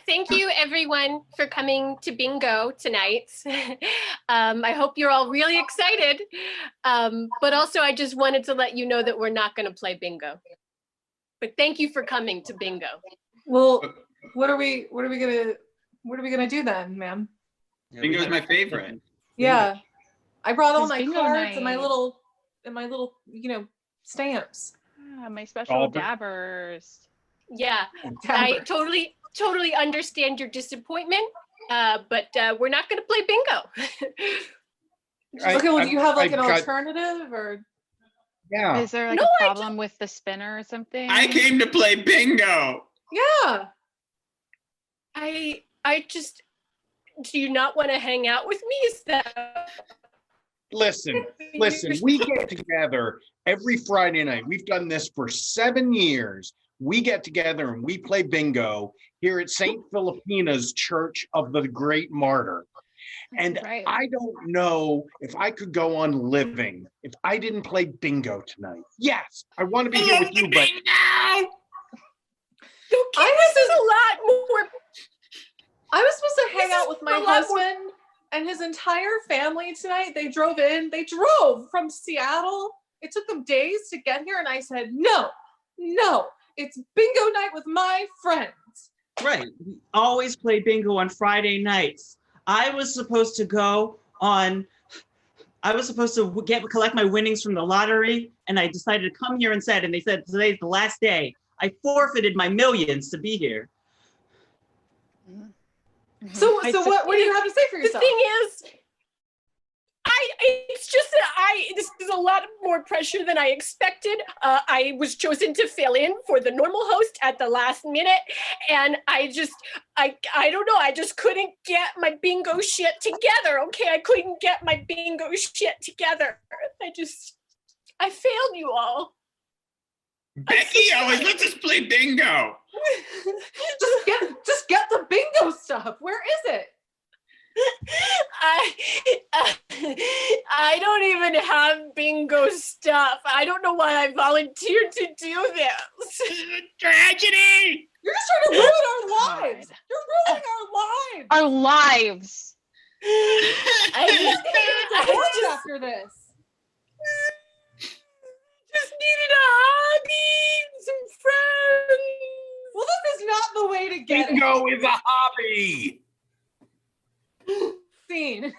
Thank you everyone for coming to bingo tonight. I hope you're all really excited. But also I just wanted to let you know that we're not going to play bingo. But thank you for coming to bingo. Well, what are we gonna do then, ma'am? Bingo is my favorite. Yeah. I brought all It's my bingo cards and my night. little stamps. Ah, my special All dabbers. Yeah, I totally understand your disappointment, but we're not going to play bingo. Okay, well, do you have like an got- alternative or? Yeah. Is there like No, a I problem with the spinner or something? I came to play bingo. Yeah. I just, do you not want to hang out with me? Is that? Listen, we get together every Friday night. We've done this for 7 years. We get together and we play bingo here at St. Philipina's Church of the Great Martyr. And Right. I don't know if I could go on living if I didn't play bingo tonight. Yes, I want to be here with you, but Bingo! Okay, this is a lot more. I was supposed to hang This out is with my a lot more- husband and his entire family tonight. They drove from Seattle. It took them days to get here. And I said, no, it's bingo night with my friends. Right. We always play bingo on Friday nights. I was supposed to collect my winnings from the lottery, and I decided to come here instead. And they said today's the last day. I forfeited my millions to be here. So what do you have to say for The yourself? thing is, it's just that this is a lot more pressure than I expected. I was chosen to fill in for the normal host at the last minute. And I don't know, I just couldn't get my bingo shit together. Okay, I couldn't get my bingo shit together. I failed you all. Becky always lets us play bingo. just get the bingo stuff. Where is it? I don't even have bingo stuff. I don't know why I volunteered to do this. This is a tragedy. You're just trying to ruin our lives. You're ruining our lives. Our lives. I Divorce after this. just needed a hobby, some friends. Well, this is not the way to get Bingo is a hobby. it. Scene.